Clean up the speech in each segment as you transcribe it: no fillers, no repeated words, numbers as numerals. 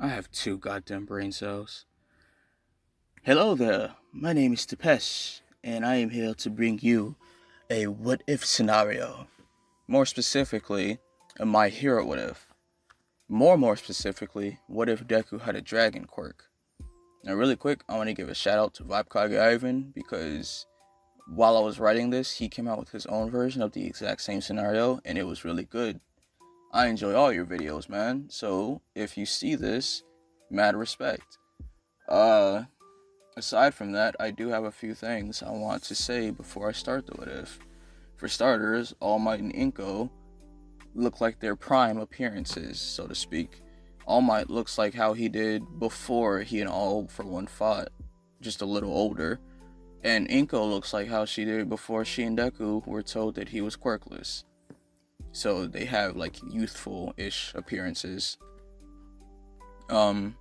I have two goddamn brain cells. Hello there, my name is Tepesh, and I am here to bring you a what if scenario. More specifically, a My Hero What If. More specifically, what if Deku had a dragon quirk? Now, really quick, I want to give a shout out to Vibekage Ivan because while I was writing this, he came out with his own version of the exact same scenario, and it was really good. I enjoy all your videos, man, so if you see this, mad respect. Uh, Aside from that, I do have a few things I want to say before I start the what if. For starters, All Might and Inko look like their prime appearances, so to speak. All Might looks like how he did before he and All for One fought, just a little older. And Inko looks like how she did before she and Deku were told that he was quirkless. So they have like youthful-ish appearances. Um,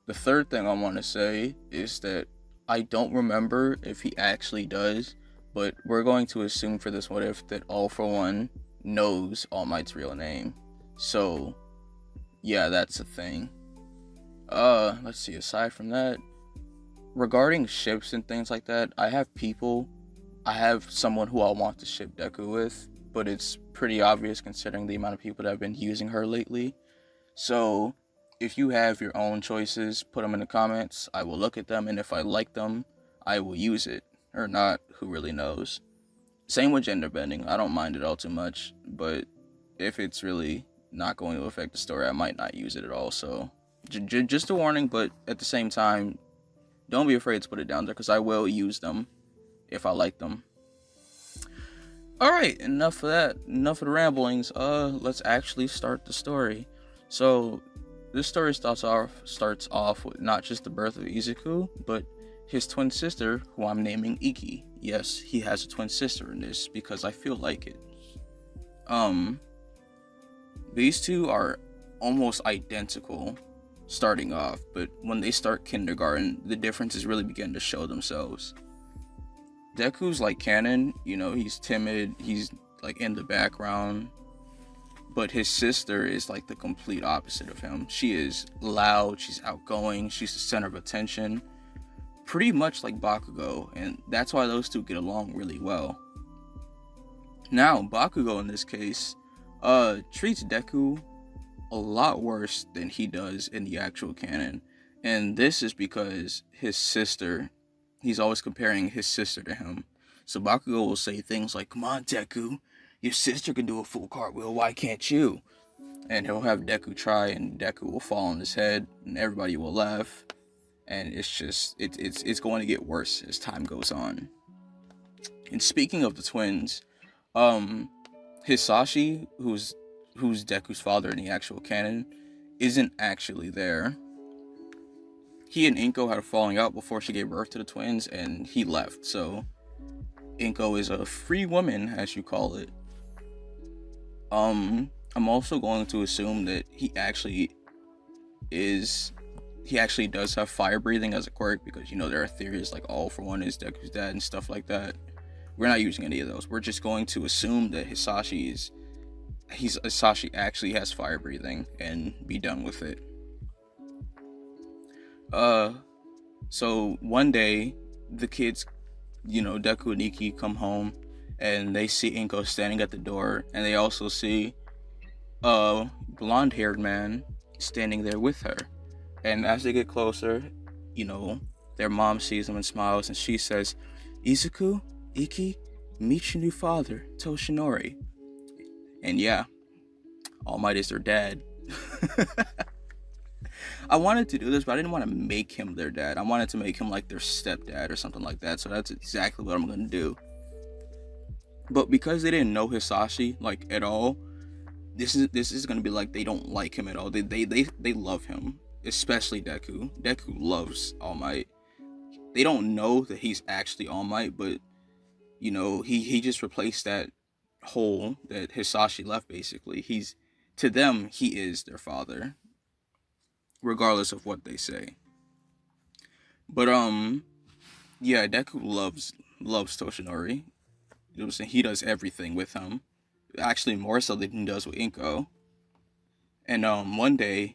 The third thing I want to say is that I don't remember if he actually does, but we're going to assume for this what if that All for One knows All Might's real name. So, yeah, that's a thing. Let's see, aside from that, regarding ships and things like that, I have someone who I want to ship Deku with, but it's pretty obvious considering the amount of people that have been using her lately. So, if you have your own choices, put them in the comments. I will look at them, and if I like them, I will use it. Or not, who really knows. Same with gender bending. I don't mind it all too much, but if it's really not going to affect the story, I might not use it at all. So, just a warning, but at the same time, don't be afraid to put it down there, because I will use them if I like them. Alright, enough of that. Enough of the ramblings. Let's actually start the story. So, this story starts off with not just the birth of Izuku, but his twin sister, who I'm naming Iki. Yes, he has a twin sister in this because I feel like it. These two are almost identical starting off, but when they start kindergarten, the differences really begin to show themselves. Deku's like canon, he's timid, he's like in the background, but his sister is like the complete opposite of him. She is loud, she's outgoing, she's the center of attention, pretty much like Bakugo, and that's why those two get along really well. Now, Bakugo in this case, treats Deku a lot worse than he does in the actual canon, and this is because he's always comparing his sister to him. So Bakugo will say things like, "Come on, Deku, your sister can do a full cartwheel, why can't you?" And he'll have Deku try, and Deku will fall on his head, and everybody will laugh. And it's going to get worse as time goes on. And speaking of the twins, Hisashi, who's Deku's father in the actual canon, isn't actually there. He and Inko had a falling out before she gave birth to the twins, and he left. So Inko is a free woman, as you call it. I'm also going to assume that he actually does have fire breathing as a quirk, because there are theories like All for One is Deku's dad and stuff like that. We're not using any of those. We're just going to assume that Hisashi actually has fire breathing and be done with it. So one day the kids, Deku and Iki come home and they see Inko standing at the door, and they also see a blonde-haired man standing there with her. And as they get closer, their mom sees them and smiles, and she says, "Izuku, Iki, meet your new father, Toshinori." And yeah, All Might is their dad. I wanted to do this, but I didn't want to make him their dad. I wanted to make him like their stepdad or something like that. So that's exactly what I'm going to do. But because they didn't know Hisashi like at all, this is going to be like they don't like him at all. They love him, especially Deku. Deku loves All Might. They don't know that he's actually All Might, but he just replaced that hole that Hisashi left. Basically, to them he is their father, regardless of what they say. But yeah, Deku loves Toshinori. He does everything with him, actually more so than he does with Inko. And one day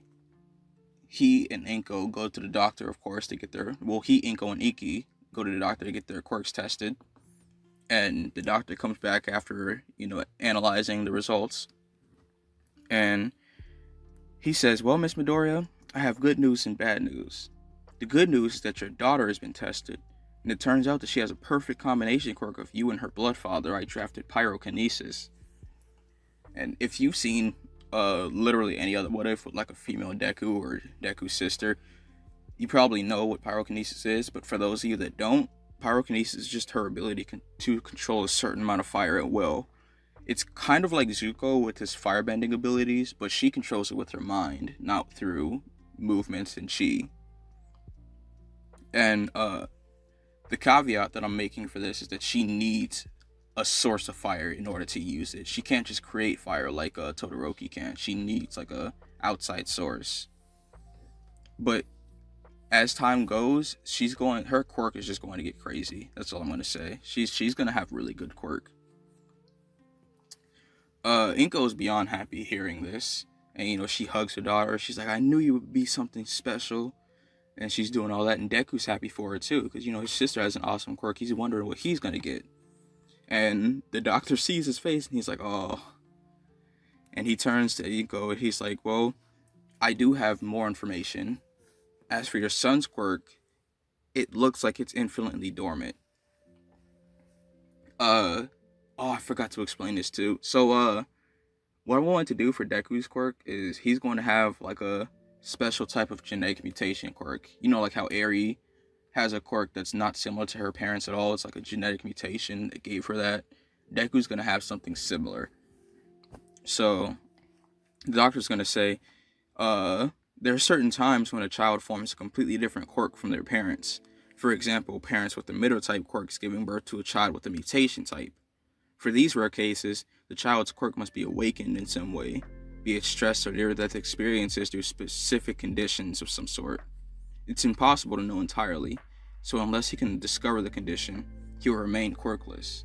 he and Inko go to the doctor, of course, to get their, well, he, Inko, and Iki go to the doctor to get their quirks tested. And the doctor comes back after, analyzing the results. And he says, well, Miss Midoriya, I have good news and bad news. The good news is that your daughter has been tested. And it turns out that she has a perfect combination quirk of you and her blood father. I drafted pyrokinesis. And if you've seen literally any other what if with like a female Deku or Deku's sister, you probably know what pyrokinesis is. But for those of you that don't, pyrokinesis is just her ability to control a certain amount of fire at will. It's kind of like Zuko with his firebending abilities, but she controls it with her mind, not through movements and chi. And the caveat that I'm making for this is that she needs a source of fire in order to use it. She can't just create fire like Todoroki can. She needs like a outside source. But as time goes, her quirk is just going to get crazy. That's all I'm going to say. She's going to have really good quirk. Inko's beyond happy hearing this. And, she hugs her daughter. She's like, I knew you would be something special. And she's doing all that. And Deku's happy for her, too. Because, his sister has an awesome quirk. He's wondering what he's going to get. And the doctor sees his face. And he's like, oh. And he turns to Inko. And he's like, well, I do have more information. As for your son's quirk, it looks like it's infinitely dormant. I forgot to explain this too. So, what I want to do for Deku's quirk is he's going to have like a special type of genetic mutation quirk. Like how Eri has a quirk that's not similar to her parents at all. It's like a genetic mutation that gave her that. Deku's going to have something similar. So, the doctor's going to say, there are certain times when a child forms a completely different quirk from their parents. For example, parents with the middle type quirks giving birth to a child with a mutation type. For these rare cases, the child's quirk must be awakened in some way, be it stress or near-death experiences through specific conditions of some sort. It's impossible to know entirely, so unless he can discover the condition, he will remain quirkless.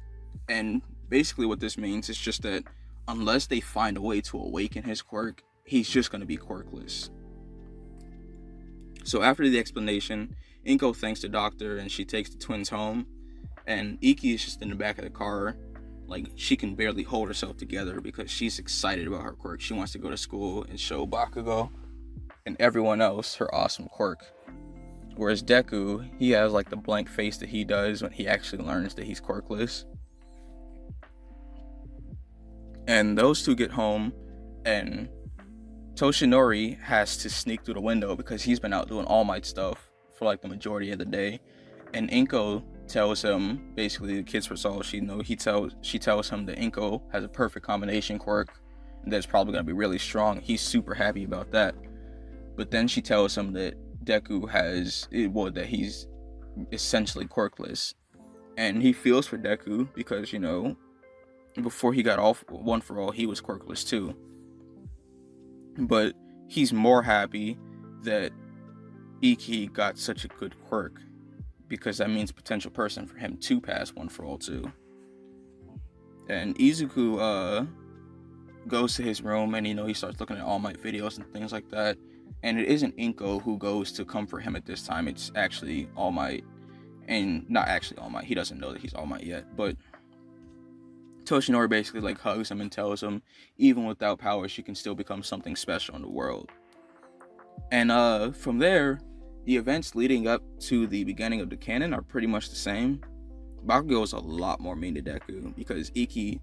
And basically what this means is just that unless they find a way to awaken his quirk, he's just going to be quirkless. So after the explanation, Inko thanks the doctor and she takes the twins home, and Iki is just in the back of the car. Like, she can barely hold herself together because she's excited about her quirk. She wants to go to school and show Bakugo and everyone else her awesome quirk. Whereas Deku, he has like the blank face that he does when he actually learns that he's quirkless. And those two get home, and Toshinori has to sneak through the window because he's been out doing All Might stuff for like the majority of the day. And Inko tells him, basically the kids for all she tells him that Inko has a perfect combination quirk that's probably going to be really strong. He's super happy about that. But then she tells him that Deku that he's essentially quirkless. And he feels for Deku because, before he got off One for All, he was quirkless too. But he's more happy that Iki got such a good quirk, because that means potential person for him to pass One for All too. And Izuku goes to his room, and he starts looking at All Might videos and things like that. And it isn't Inko who goes to comfort him at this time. It's actually All Might, and not actually All Might. He doesn't know that he's All Might yet, but Toshinori basically like hugs him and tells him even without power she can still become something special in the world. And from there, the events leading up to the beginning of the canon are pretty much the same. Bakugo is a lot more mean to Deku because Iki,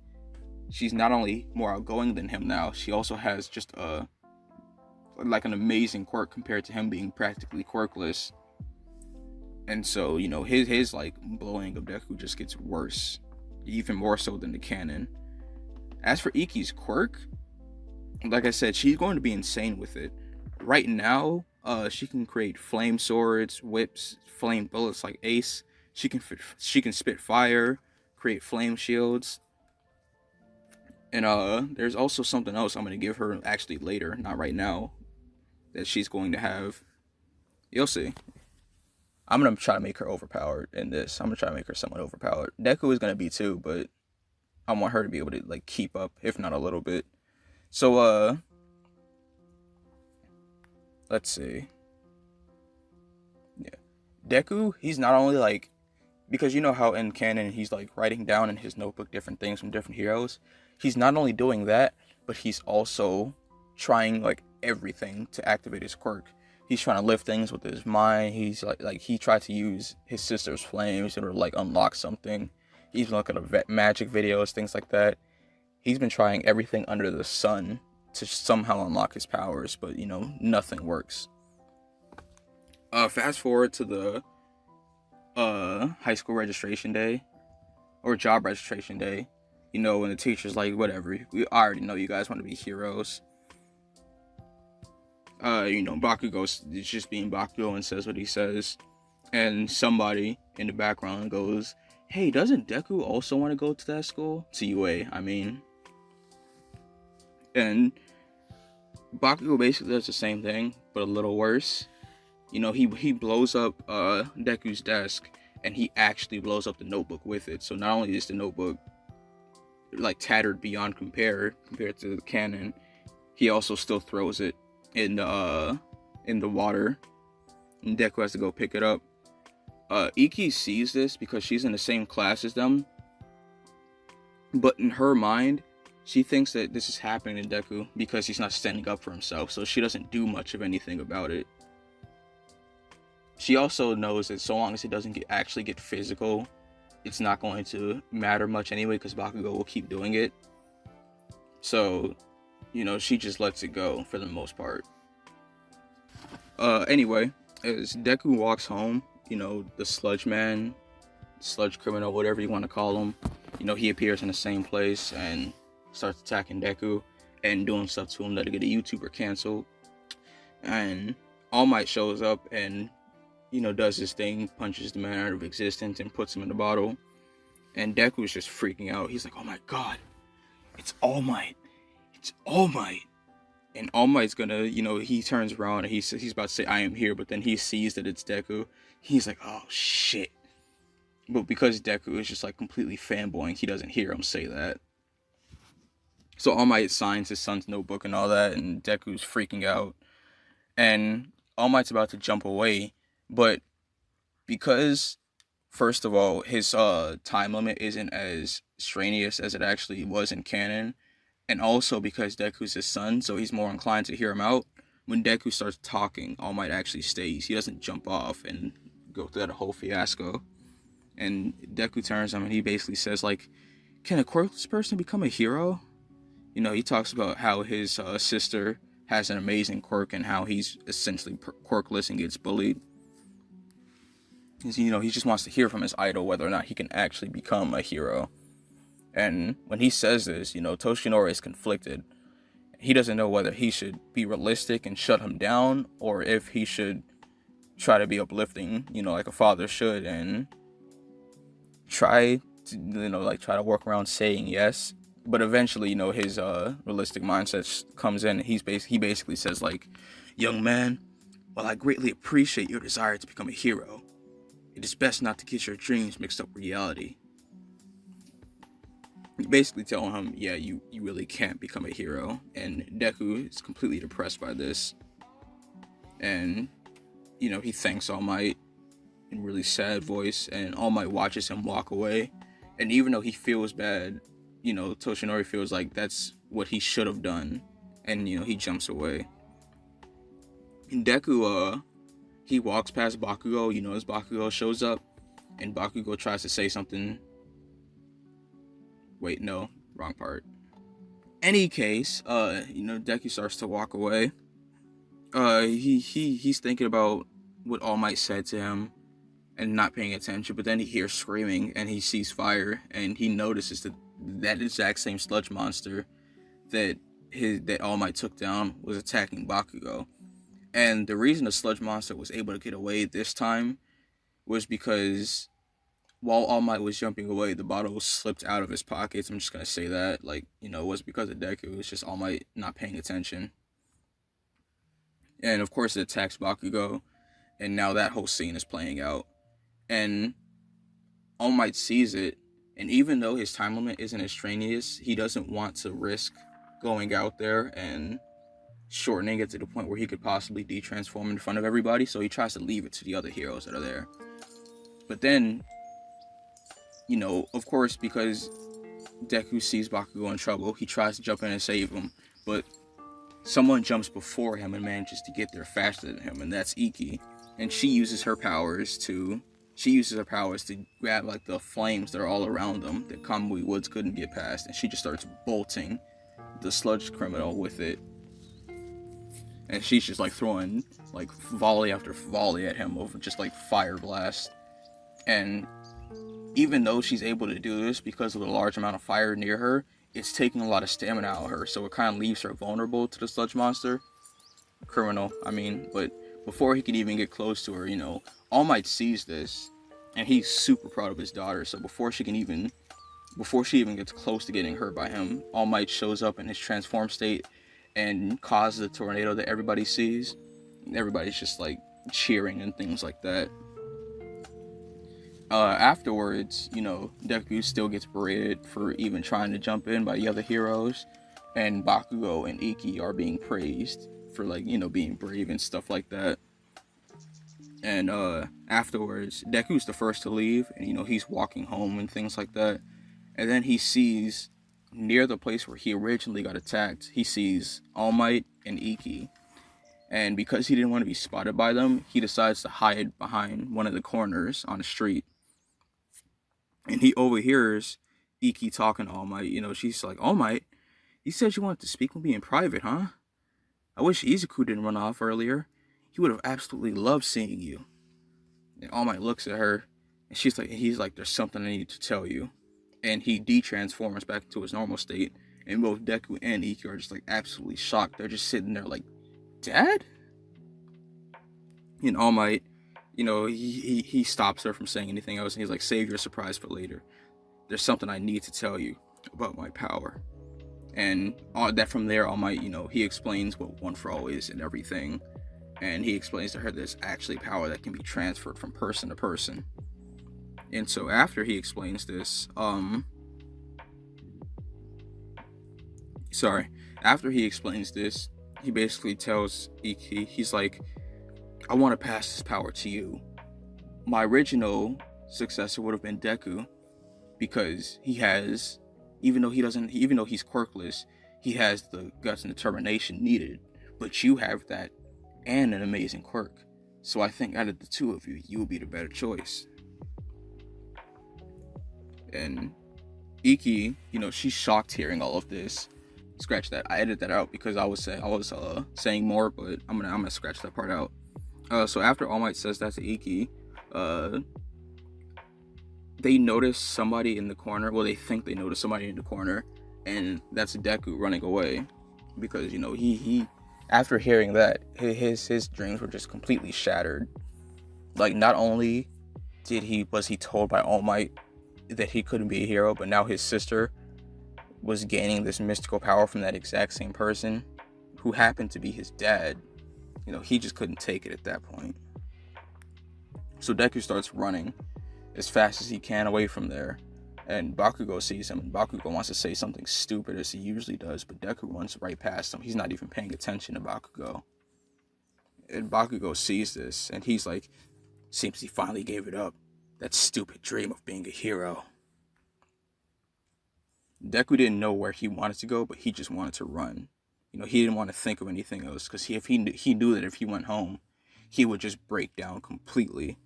she's not only more outgoing than him now, she also has just an amazing quirk compared to him being practically quirkless. And so, his like bullying of Deku just gets worse, even more so than the canon. As for Iki's quirk, like I said, she's going to be insane with it. Right now, she can create flame swords, whips, flame bullets like Ace. She can spit fire, create flame shields. And there's also something else I'm going to give her actually later, not right now, that she's going to have. You'll see. I'm going to try to make her overpowered in this. I'm going to try to make her somewhat overpowered. Deku is going to be too, but I want her to be able to like keep up, if not a little bit. So, let's see. Deku, he's not only like, because you know how in canon he's like writing down in his notebook different things from different heroes. He's not only doing that, but he's also trying like everything to activate his quirk. He's trying to lift things with his mind. He's like he tried to use his sister's flames in order to like unlock something. He's been looking at magic videos, things like that. He's been trying everything under the sun to somehow unlock his powers, but you know, nothing works. Fast forward to the high school registration day or job registration day. You know, when the teacher's like, whatever, we already know you guys want to be heroes. You know, Bakugo is just being Bakugo and says what he says. And somebody in the background goes, hey, doesn't Deku also want to go to that school? To UA, I mean. And Bakugo basically does the same thing, but a little worse. You know, he blows up Deku's desk, and he actually blows up the notebook with it. So not only is the notebook like tattered beyond compared to the canon, he also still throws it in the water, and Deku has to go pick it up. Iki sees this because she's in the same class as them, but in her mind, she thinks that this is happening to Deku because he's not standing up for himself, so she doesn't do much of anything about it. She also knows that so long as it doesn't actually get physical, it's not going to matter much anyway, because Bakugo will keep doing it. So, you know, she just lets it go for the most part. Anyway, as Deku walks home, you know, the sludge man, sludge criminal, whatever you want to call him, you know, he appears in the same place and starts attacking Deku and doing stuff to him that'll get a YouTuber canceled. And All Might shows up and, you know, does his thing, punches the man out of existence and puts him in the bottle. And Deku's just freaking out. He's like, oh my god, it's All Might. It's All Might. And All Might's gonna, you know, he turns around and he's about to say, I am here, but then he sees that it's Deku. He's like, oh shit. But because Deku is just like completely fanboying, he doesn't hear him say that. So All Might signs his son's notebook and all that, and Deku's freaking out. And All Might's about to jump away, but because, first of all, his time limit isn't as strenuous as it actually was in canon, and also because Deku's his son, so he's more inclined to hear him out. When Deku starts talking, All Might actually stays. He doesn't jump off and go through that whole fiasco. And Deku turns him and he basically says, like, can a quirkless person become a hero? You know, he talks about how his sister has an amazing quirk and how he's essentially quirkless and gets bullied. You know, he just wants to hear from his idol whether or not he can actually become a hero. And when he says this, you know, Toshinori is conflicted. He doesn't know whether he should be realistic and shut him down, or if he should try to be uplifting, you know, like a father should, and try to, you know, like try to work around saying yes. But eventually, you know, his realistic mindset comes in. He basically says, like, young man, while I greatly appreciate your desire to become a hero, it is best not to get your dreams mixed up with reality. Basically telling him, yeah, you really can't become a hero. And Deku is completely depressed by this. And, you know, he thanks All Might in a really sad voice. And All Might watches him walk away. And even though he feels bad, you know, Toshinori feels like that's what he should have done. And, you know, he jumps away. And Deku, he walks past Bakugo, you know, as Bakugo shows up. And Bakugo tries to say something. Wait, no, wrong part. Any case, you know, Deku starts to walk away. He's thinking about what All Might said to him and not paying attention, but then he hears screaming and he sees fire and he notices that exact same sludge monster that All Might took down was attacking Bakugo. And the reason the sludge monster was able to get away this time was because while All Might was jumping away, the bottle slipped out of his pockets. I'm just gonna say that, like, you know, it was because of Deku. It was just All Might not paying attention. And of course it attacks Bakugo, and now that whole scene is playing out. And All Might sees it, and even though his time limit isn't as strenuous, he doesn't want to risk going out there and shortening it to the point where he could possibly de-transform in front of everybody. So he tries to leave it to the other heroes that are there. But then, you know, of course, because Deku sees Bakugo in trouble, he tries to jump in and save him. But someone jumps before him and manages to get there faster than him, and that's Iki. And she uses her powers to grab like the flames that are all around them that Kamui Woods couldn't get past, and she just starts bolting the sludge criminal with it. And she's just like throwing like volley after volley at him over just like fire blast. And even though she's able to do this because of the large amount of fire near her, it's taking a lot of stamina out of her, so it kind of leaves her vulnerable to the sludge monster. Criminal, I mean. But before he can even get close to her, you know, All Might sees this, and he's super proud of his daughter, so before she even gets close to getting hurt by him, All Might shows up in his transform state and causes a tornado that everybody sees. And everybody's just like cheering and things like that. Afterwards, you know, Deku still gets berated for even trying to jump in by the other heroes, and Bakugo and Iki are being praised for, like, you know, being brave and stuff like that. And afterwards, Deku's the first to leave, and, you know, he's walking home and things like that. And then he sees, near the place where he originally got attacked, he sees All Might and Iki. And because he didn't want to be spotted by them, he decides to hide behind one of the corners on the street. And he overhears Iki talking to All Might. You know, she's like, All Might, you said you wanted to speak with me in private, huh? I wish Izuku didn't run off earlier. He would have absolutely loved seeing you. And All Might looks at her, and he's like, there's something I need to tell you. And he de-transforms back into his normal state. And both Deku and Iki are just like absolutely shocked. They're just sitting there like, Dad? And All Might, you know, he stops her from saying anything else, and he's like, save your surprise for later. There's something I need to tell you about my power. And all that from there, All Might, you know, he explains what One for All is and everything. And he explains to her there's actually power that can be transferred from person to person. And so after he explains this, he basically tells Iki, he's like, I want to pass this power to you. My original successor would have been Deku, because he has, even though he's quirkless, he has the guts and determination needed. But you have that and an amazing quirk. So I think out of the two of you, you will be the better choice. And Iki, you know, she's shocked hearing all of this. Scratch that. I edited that out because I was saying more, but I'm gonna scratch that part out. So after All Might says that to Iki, they notice somebody in the corner. Well, they think they notice somebody in the corner, and that's Deku running away, because, you know, he after hearing that, his dreams were just completely shattered. Like, not only was he told by All Might that he couldn't be a hero, but now his sister was gaining this mystical power from that exact same person, who happened to be his dad. You know, he just couldn't take it at that point. So Deku starts running as fast as he can away from there, and Bakugo sees him, and Bakugo wants to say something stupid as he usually does, but Deku runs right past him. He's not even paying attention to Bakugo. And Bakugo sees this, and he's like, seems he finally gave it up. That stupid dream of being a hero. Deku didn't know where he wanted to go, but he just wanted to run. You know, he didn't want to think of anything else, because he knew that if he went home, he would just break down completely.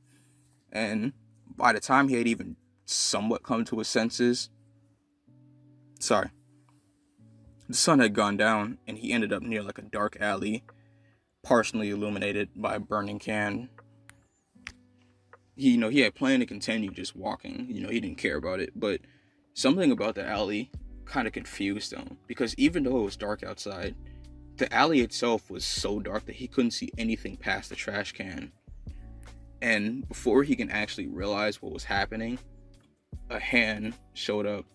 And by the time he had even somewhat come to his senses, the sun had gone down, and he ended up near like a dark alley, partially illuminated by a burning can. He had planned to continue just walking. You know, he didn't care about it, but something about the alley kind of confused him, because even though it was dark outside, the alley itself was so dark that he couldn't see anything past the trash can. And before he can actually realize what was happening, a hand showed up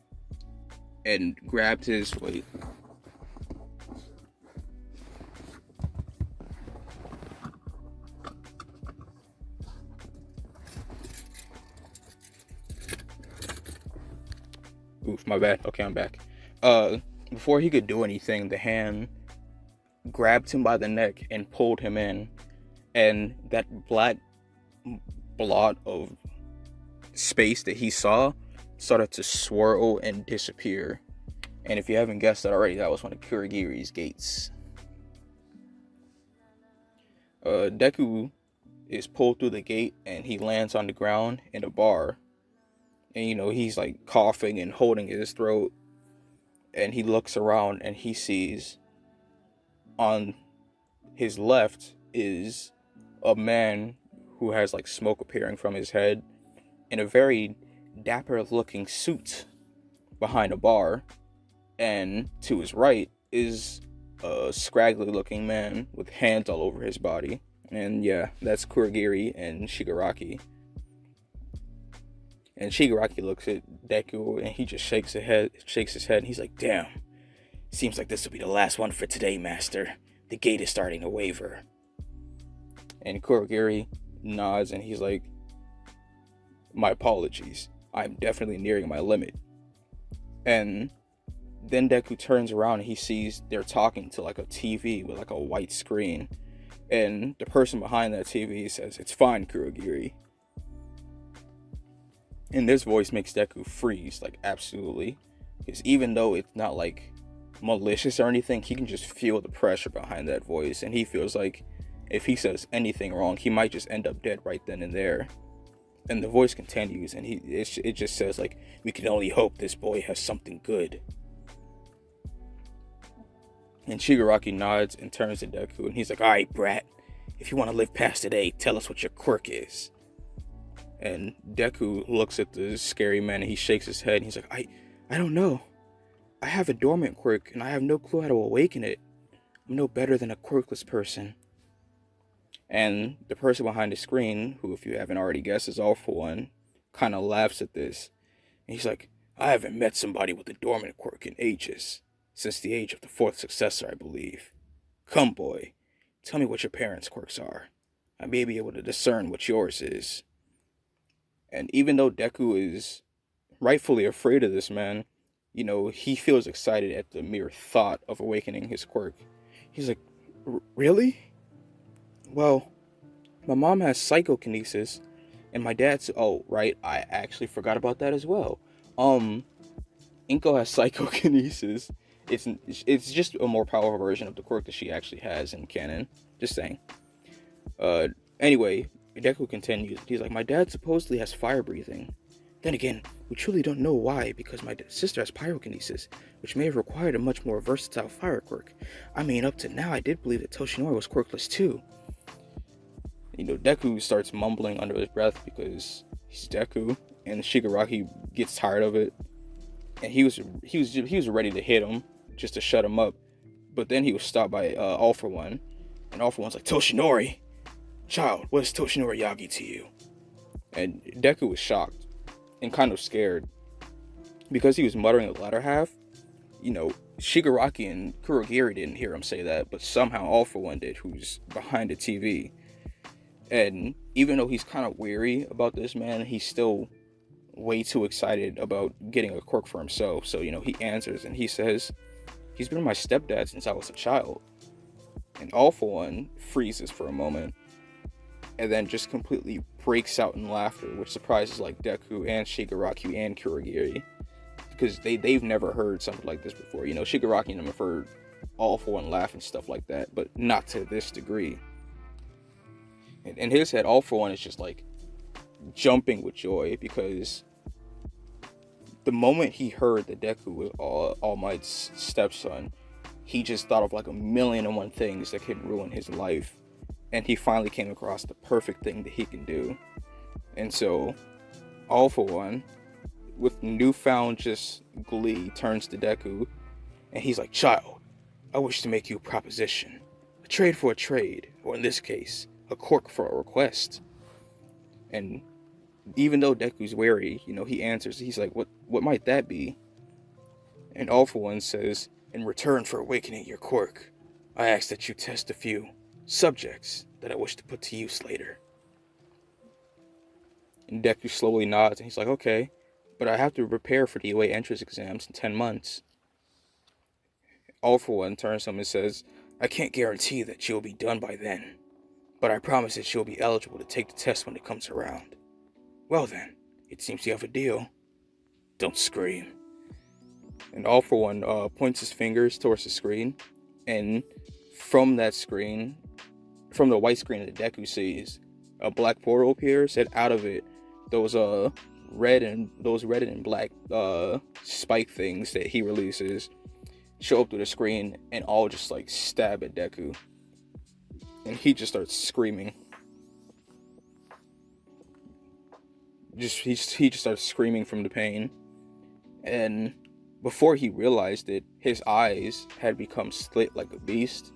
and grabbed his weight. Oof, my bad. Okay, I'm back. Before he could do anything, the hand grabbed him by the neck and pulled him in. And that black blot of space that he saw started to swirl and disappear. And if you haven't guessed it already, that was one of Kurogiri's gates. Deku is pulled through the gate and he lands on the ground in a bar. And he's like coughing and holding his throat. And he looks around and he sees on his left is a man who has like smoke appearing from his head in a very dapper looking suit behind a bar. And to his right is a scraggly looking man with hands all over his body. And yeah, that's Kurogiri and Shigaraki. And Shigaraki looks at Deku and he just shakes his head and he's like, damn, seems like this will be the last one for today, master. The gate is starting to waver. And Kurogiri nods and he's like, my apologies. I'm definitely nearing my limit. And then Deku turns around and he sees they're talking to like a TV with like a white screen. And the person behind that TV says, it's fine, Kurogiri. And this voice makes Deku freeze, like absolutely. Because even though it's not like malicious or anything, he can just feel the pressure behind that voice. And he feels like if he says anything wrong, he might just end up dead right then and there. And the voice continues and it just says like, we can only hope this boy has something good. And Shigaraki nods and turns to Deku and he's like, alright, brat, if you want to live past today, tell us what your quirk is. And Deku looks at the scary man and he shakes his head and he's like, I don't know. I have a dormant quirk and I have no clue how to awaken it. I'm no better than a quirkless person. And the person behind the screen, who if you haven't already guessed is All For One, kind of laughs at this. And he's like, I haven't met somebody with a dormant quirk in ages. Since the age of the fourth successor, I believe. Come, boy. Tell me what your parents' quirks are. I may be able to discern what yours is. And even though Deku is rightfully afraid of this man, he feels excited at the mere thought of awakening his quirk. He's like, really? Well, my mom has psychokinesis, and my dad's... Oh, right, I actually forgot about that as well. Inko has psychokinesis. It's just a more powerful version of the quirk that she actually has in canon. Just saying. Anyway, Deku continues. He's like, my dad supposedly has fire breathing. Then again, we truly don't know why, because my sister has pyrokinesis, which may have required a much more versatile fire quirk. I mean, up to now, I did believe that Toshinori was quirkless too. Deku starts mumbling under his breath because he's Deku, and Shigaraki gets tired of it. And he was ready to hit him just to shut him up, but then he was stopped by All For One, and All For One's like, Toshinori, child, what is Toshinori Yagi to you? And Deku was shocked and kind of scared because he was muttering the latter half. Shigaraki and Kurogiri didn't hear him say that, but somehow All For One did, who's behind the TV. And even though he's kind of weary about this man, he's still way too excited about getting a quirk for himself. So, he answers and he says, he's been my stepdad since I was a child. And All For One freezes for a moment and then just completely breaks out in laughter, which surprises like Deku and Shigaraki and Kurogiri, because they've never heard something like this before. Shigaraki and them have heard All For One laugh and stuff like that, but not to this degree. And in his head, All For One is just like jumping with joy, because the moment he heard that Deku was All Might's stepson, he just thought of like 1,000,001 things that could ruin his life, and he finally came across the perfect thing that he can do. And so All For One, with newfound just glee, turns to Deku and he's like, child, I wish to make you a proposition, a trade for a trade, or in this case, a quirk for a request. And even though Deku's wary, he answers, he's like, what might that be? And All For One says, in return for awakening your quirk, I ask that you test a few subjects that I wish to put to use later. And Deku slowly nods and he's like, okay, but I have to prepare for the UA entrance exams in 10 months. All For One turns to him and says, I can't guarantee that she'll be done by then, but I promise that she'll be eligible to take the test when it comes around. Well then, it seems you have a deal. Don't scream. And All For One points his fingers towards the screen, and from that screen, from the white screen that Deku sees, a black portal appears, and out of it, those red and black spike things that he releases show up through the screen and all just like stab at Deku, and he just starts screaming. He just starts screaming from the pain, and before he realized it, his eyes had become slit like a beast,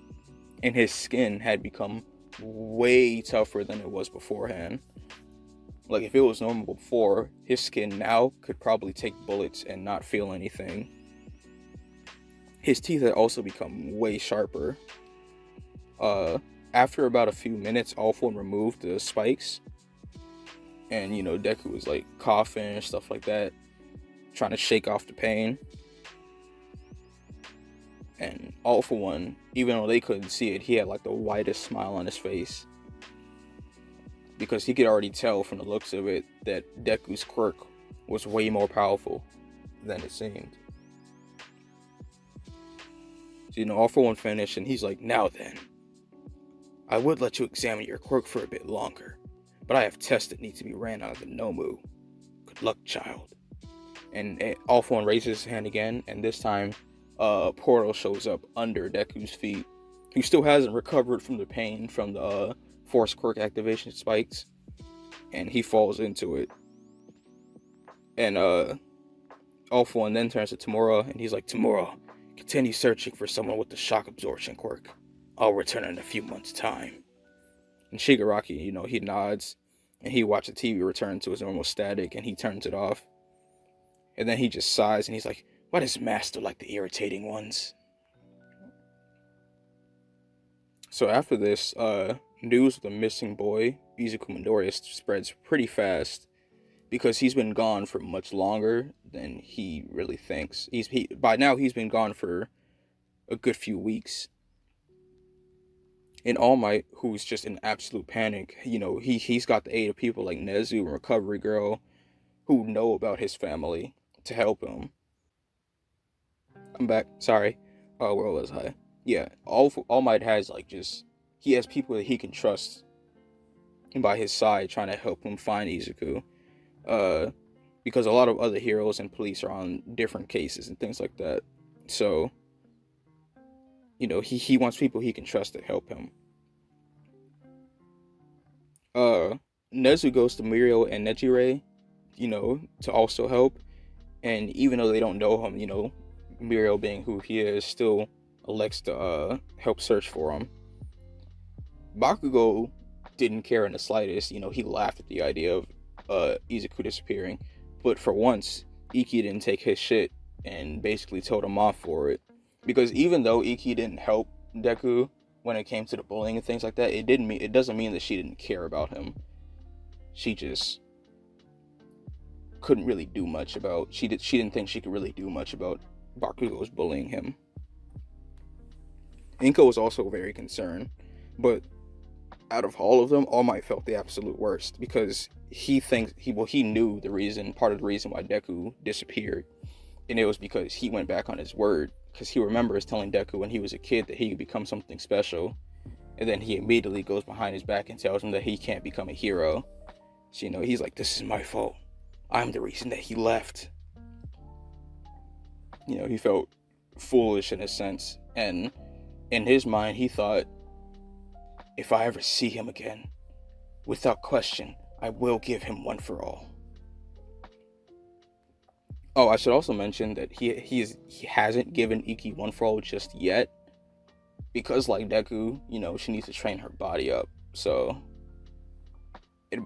and his skin had become way tougher than it was beforehand. Like, if it was normal before, his skin now could probably take bullets and not feel anything. His teeth had also become way sharper. After about a few minutes, All For One removed the spikes, and Deku was like coughing and stuff like that, trying to shake off the pain. And All For One, even though they couldn't see it, he had like the widest smile on his face, because he could already tell from the looks of it that Deku's quirk was way more powerful than it seemed. So, All For One finished, and he's like, now then, I would let you examine your quirk for a bit longer, but I have tests that need to be ran out of the Nomu. Good luck, child. And All For One raises his hand again, and this time, a portal shows up under Deku's feet, who still hasn't recovered from the pain from the force quirk activation spikes, and he falls into it. And All For One then turns to Tamura, and he's like, Tamura, continue searching for someone with the shock absorption quirk. I'll return in a few months' time. And Shigaraki, he nods, and he watches the TV return to its normal static, and he turns it off. And then he just sighs, and he's like, why does Master like the irritating ones? So after this, news of the missing boy, Izuku Midoriya, spreads pretty fast, because he's been gone for much longer than he really thinks. By now he's been gone for a good few weeks. And All Might, who's just in absolute panic, he's got the aid of people like Nezu and Recovery Girl, who know about his family, to help him. I'm back. Sorry. Oh, where was I? Yeah, All Might has he has people that he can trust by his side, trying to help him find Izuku. Because a lot of other heroes and police are on different cases and things like that. So, he wants people he can trust to help him. Nezu goes to Mirio and Nejire, to also help. And even though they don't know him, Mirio being who he is, still elects to help search for him. Bakugo didn't care in the slightest. He laughed at the idea of Izuku disappearing. But for once, Iki didn't take his shit and basically told him off for it. Because even though Iki didn't help Deku when it came to the bullying and things like that, it doesn't mean that she didn't care about him. She just couldn't really do much about. She didn't think she could really do much about Bakugo's bullying him. Inko was also very concerned, but out of all of them, All Might felt the absolute worst, because he knew part of the reason why Deku disappeared, and it was because he went back on his word, because he remembers telling Deku when he was a kid that he could become something special, and then he immediately goes behind his back and tells him that he can't become a hero. So, he's like, this is my fault. I'm the reason that he left. He felt foolish in a sense, and in his mind, he thought, if I ever see him again, without question, I will give him one for all. Oh, I should also mention that he hasn't given Iki one for all just yet, because like Deku, she needs to train her body up. So,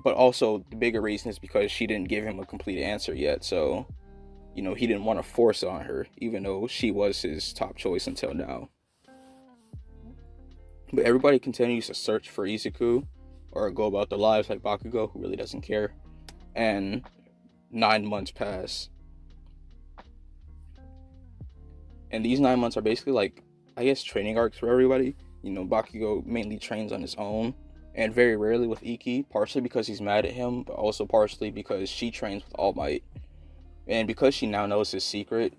but also the bigger reason is because she didn't give him a complete answer yet. So, he didn't want to force it on her, even though she was his top choice until now. But everybody continues to search for Izuku, or go about their lives like Bakugo, who really doesn't care. And 9 months pass. And these 9 months are basically training arcs for everybody. Bakugo mainly trains on his own, and very rarely with Iki, partially because he's mad at him, but also partially because she trains with All Might. And because she now knows his secret,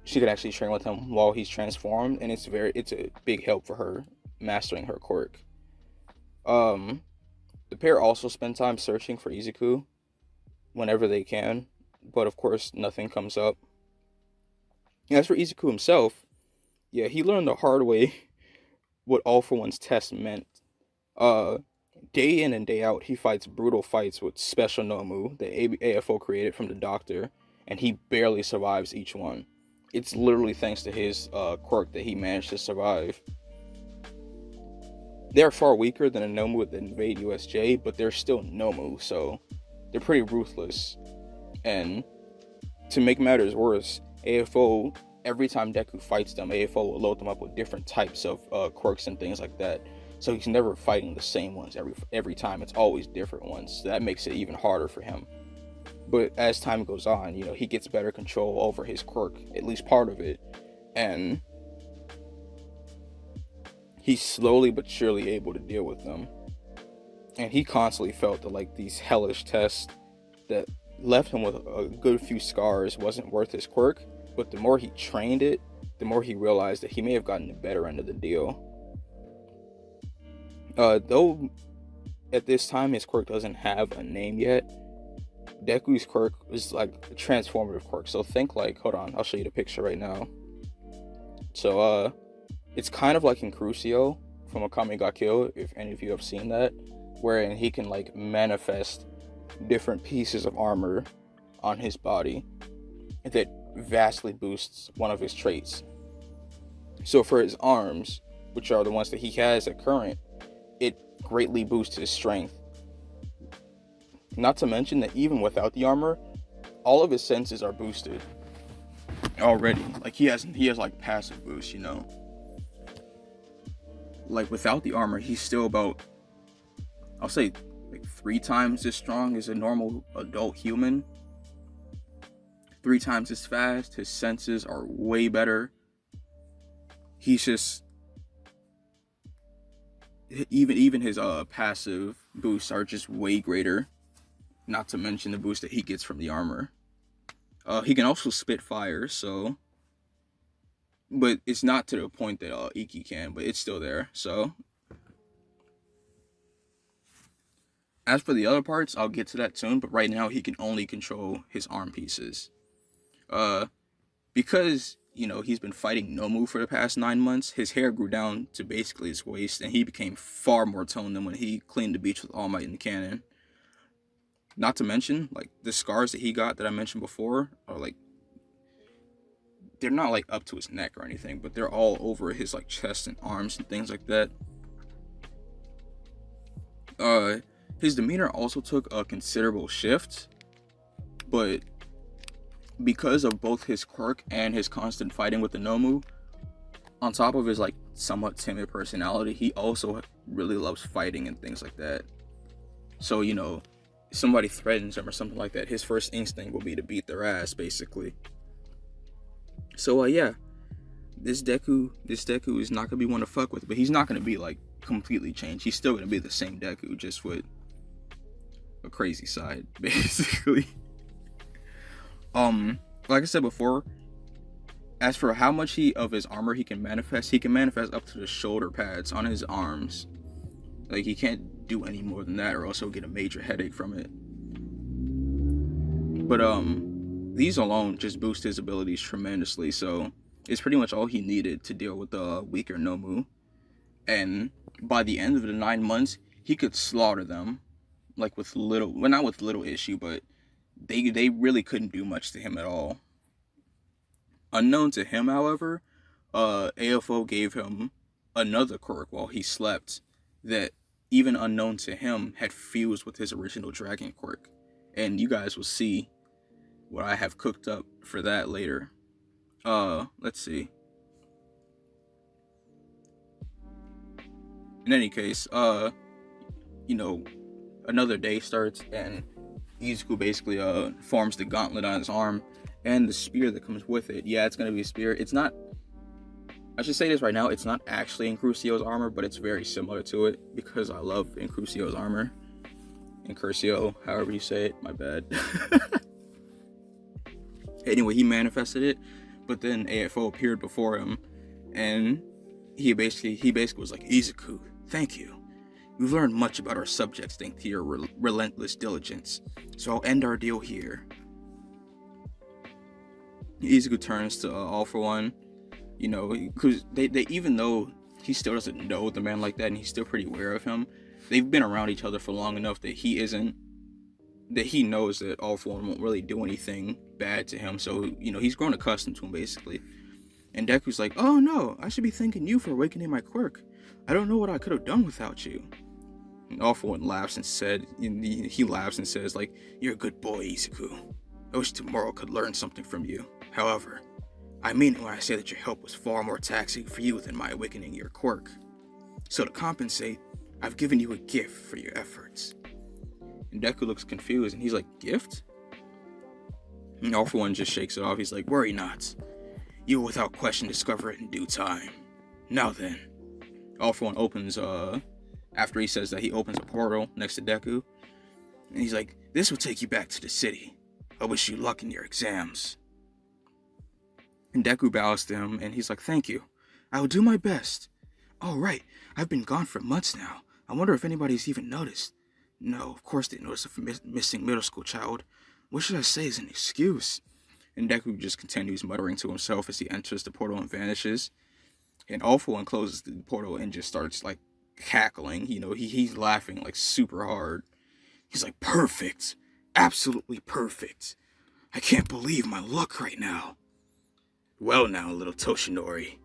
she could actually train with him while he's transformed, and it's a big help for her mastering her quirk. The pair also spend time searching for Izuku whenever they can, but of course nothing comes up. As for Izuku himself, yeah, he learned the hard way what All for One's test meant. Uh, Day in and day out, he fights brutal fights with special Nomu that AFO created from the Doctor, and he barely survives each one. It's literally thanks to his quirk that he managed to survive. They're far weaker than a Nomu that invade USJ, but they're still Nomu, so they're pretty ruthless. And to make matters worse, AFO, every time Deku fights them, AFO will load them up with different types of quirks and things like that. So he's never fighting the same ones every time. It's always different ones. So that makes it even harder for him. But as time goes on, he gets better control over his quirk, at least part of it. And he's slowly but surely able to deal with them. And he constantly felt that these hellish tests that left him with a good few scars wasn't worth his quirk. But the more he trained it, the more he realized that he may have gotten the better end of the deal. Though at this time his quirk doesn't have a name yet, Deku's quirk is like a transformative quirk. So think hold on, I'll show you the picture right now. So it's kind of like Incursio from Akame ga Kill, if any of you have seen that, wherein he can manifest different pieces of armor on his body that vastly boosts one of his traits. So for his arms, which are the ones that he has at current, it greatly boosts his strength. Not to mention that even without the armor, all of his senses are boosted already. He has passive boost, without the armor, he's still about, I'll say 3 times as strong as a normal adult human. 3 times as fast. His senses are way better. He's just, even his passive boosts are just way greater. Not to mention the boost that he gets from the armor. He can also spit fire, but it's not to the point that Iki can, but it's still there. So as for the other parts, I'll get to that soon, but right now he can only control his arm pieces. Because he's been fighting Nomu for the past 9 months, his hair grew down to basically his waist, and he became far more toned than when he cleaned the beach with All Might in the canon. Not to mention, the scars that he got that I mentioned before are they're not up to his neck or anything, but they're all over his chest and arms and things like that. His demeanor also took a considerable shift, but because of both his quirk and his constant fighting with the Nomu, on top of his somewhat timid personality, he also really loves fighting and things like that. So somebody threatens him or something like that, his first instinct will be to beat their ass, basically. So yeah, this Deku is not gonna be one to fuck with, but he's not gonna be completely changed. He's still gonna be the same Deku, just with a crazy side, basically. Like I said before, as for how much of his armor he can manifest up to the shoulder pads on his arms. He can't do any more than that, or else he'll get a major headache from it. But these alone just boost his abilities tremendously, so it's pretty much all he needed to deal with the weaker Nomu. And by the end of the 9 months, he could slaughter them, with little, well, not with little issue, but they really couldn't do much to him at all. Unknown to him, however, AFO gave him another quirk while he slept that, even unknown to him, had fused with his original dragon quirk. And you guys will see what I have cooked up for that later. Let's see. In any case, another day starts, and Izuku basically forms the gauntlet on his arm and the spear that comes with it. Yeah, it's gonna be a spear. It's not I should say this right now, it's not actually Incursio's armor, but it's very similar to it because I love Incursio's armor. Incursio, however you say it, my bad. Anyway, he manifested it, but then AFO appeared before him, and he basically was like, Izuku, thank you. We've learned much about our subjects thanks to your relentless diligence, so I'll end our deal here. Izuku turns to All For One, you know, because they even though he still doesn't know the man like that, and he's still pretty aware of him, they've been around each other for long enough that he knows that All For One won't really do anything bad to him, so, you know, he's grown accustomed to him, basically. And Deku's like, oh no, I should be thanking you for awakening my quirk. I don't know what I could have done without you. And All For One laughs and says, like, you're a good boy, Izuku. I wish tomorrow could learn something from you. However, I mean it when I say that your help was far more taxing for you than my awakening your quirk. So to compensate, I've given you a gift for your efforts. And Deku looks confused, and he's like, gift? And All For One just shakes it off. He's like, worry not. You will without question discover it in due time. Now then. All For One opens, after he says that, he opens a portal next to Deku. And he's like, this will take you back to the city. I wish you luck in your exams. And Deku bows to him, and he's like, thank you. I will do my best. Oh, right. I've been gone for months now. I wonder if anybody's even noticed. No, of course they noticed a missing middle school child. What should I say as an excuse? And Deku just continues muttering to himself as he enters the portal and vanishes. And All For One closes the portal and just starts, like, cackling. You know, he's laughing, like, super hard. He's like, perfect. Absolutely perfect. I can't believe my luck right now. Well now, little Toshinori.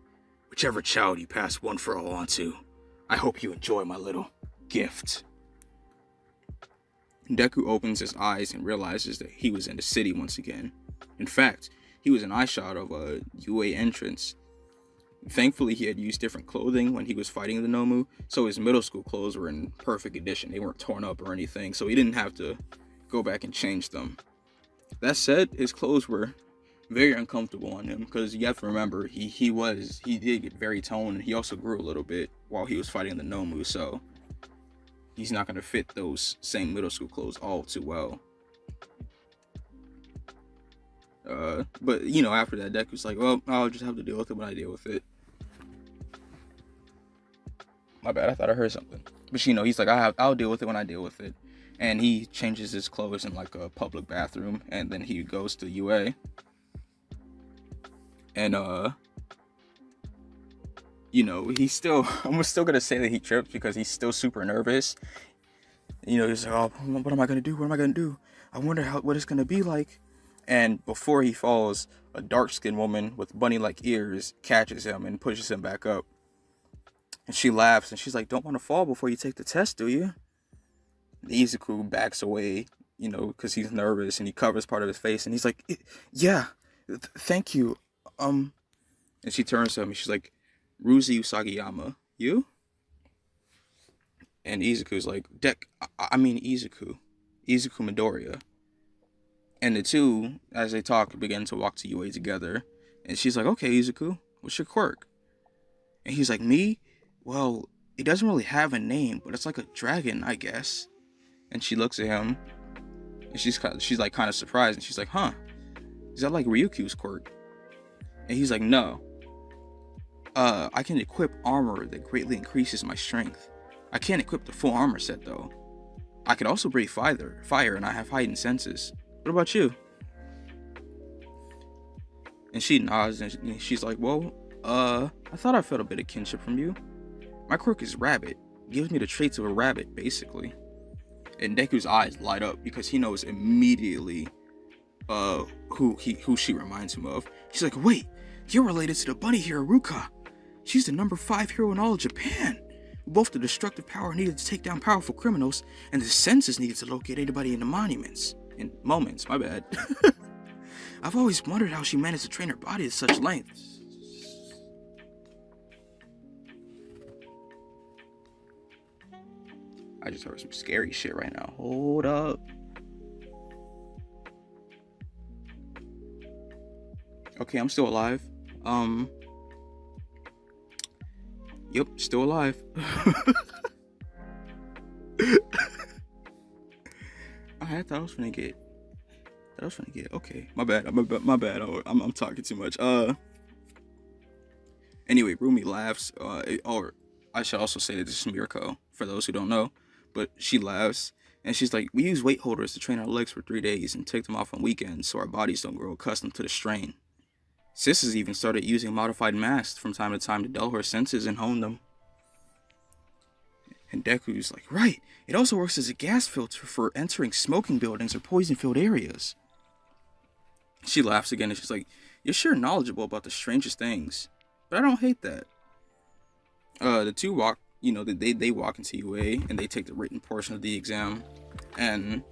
Whichever child you pass one for all onto, I hope you enjoy my little gift. Deku opens his eyes and realizes that he was in the city once again. In fact, he was an eyeshot of a UA entrance. Thankfully, he had used different clothing when he was fighting the Nomu, so his middle school clothes were in perfect condition. They weren't torn up or anything, so he didn't have to go back and change them. That said, his clothes were very uncomfortable on him, because you have to remember, he did get very toned, and he also grew a little bit while he was fighting the Nomu, so he's not going to fit those same middle school clothes all too well. But, you know, after that, Deku's like, well, I'll just have to deal with it when I deal with it. My bad, I thought I heard something. But, you know, he's like, I'll deal with it when I deal with it. And he changes his clothes in, like, a public bathroom, and then he goes to UA. And, you know, I'm still gonna say that he trips because he's still super nervous. You know, he's like, oh, what am I gonna do? What am I gonna do? I wonder what it's gonna be like. And before he falls, a dark-skinned woman with bunny-like ears catches him and pushes him back up. And she laughs, and she's like, don't want to fall before you take the test, do you? And Izuku backs away, you know, because he's nervous, and he covers part of his face, and he's like, yeah, thank you. And she turns to him, and she's like, Ruzi Usagiyama, you? And Izuku's like, Izuku Midoriya. And the two, as they talk, begin to walk to UA together. And she's like, okay, Izuku, what's your quirk? And he's like, me? Well, it doesn't really have a name, but it's like a dragon, I guess. And she looks at him, and she's like kind of surprised, and she's like, huh, is that like Ryukyu's quirk? And he's like, no. I can equip armor that greatly increases my strength. I can't equip the full armor set, though. I could also breathe fire, and I have heightened senses. What about you? And she nods, and she's like, well, I thought I felt a bit of kinship from you. My quirk is rabbit. It gives me the traits of a rabbit, basically. And Deku's eyes light up because he knows immediately who she reminds him of. He's like, wait, you're related to the bunny hero Ruka. She's the number 5 hero in all of Japan. Both the destructive power needed to take down powerful criminals, and the senses needed to locate anybody in the moments, my bad. I've always wondered how she managed to train her body to such lengths. I just heard some scary shit right now. Hold up. Okay, I'm still alive. Yep, still alive. I thought I was finna get. Okay, my bad. My bad. I'm talking too much. Anyway, Rumi laughs. Or I should also say that this is Mirko for those who don't know, but she laughs and she's like, "We use weight holders to train our legs for 3 days and take them off on weekends so our bodies don't grow accustomed to the strain. Sis has even started using modified masks from time to time to dull her senses and hone them." And Deku's like, "Right, it also works as a gas filter for entering smoking buildings or poison-filled areas." She laughs again and she's like, "You're sure knowledgeable about the strangest things, but I don't hate that." The two walk, they walk into UA and they take the written portion of the exam. And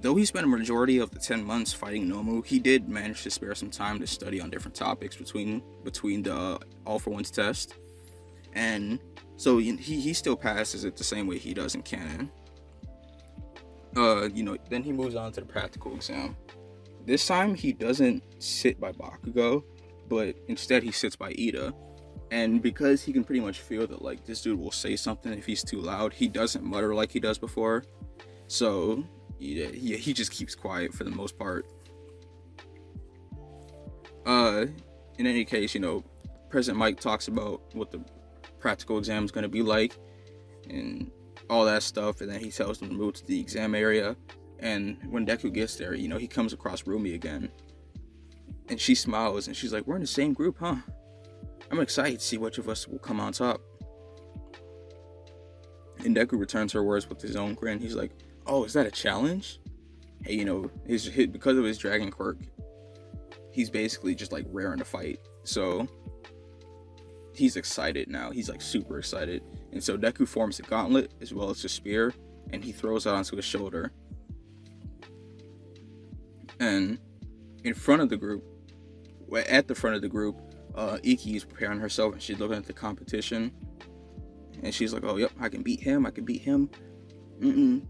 though he spent a majority of the 10 months fighting Nomu, he did manage to spare some time to study on different topics between the All for One's test. And so he still passes it the same way he does in canon. Then he moves on to the practical exam. This time he doesn't sit by Bakugo, but instead he sits by Ida. And because he can pretty much feel that like this dude will say something if he's too loud, he doesn't mutter like he does before. So yeah, he just keeps quiet for the most part. In any case, President Mike talks about what the practical exam is going to be like and all that stuff, and then he tells them to move to the exam area. And when Deku gets there, he comes across Rumi again, and she smiles and she's like, "We're in the same group, huh? I'm excited to see which of us will come on top." And Deku returns her words with his own grin. He's like, "Oh, is that a challenge?" Hey, because of his dragon quirk, he's basically just like raring to fight. So he's excited now. He's like super excited. And so Deku forms a gauntlet as well as a spear, and he throws it onto his shoulder. And at the front of the group, Iki is preparing herself and she's looking at the competition. And she's like, "Oh, yep, I can beat him.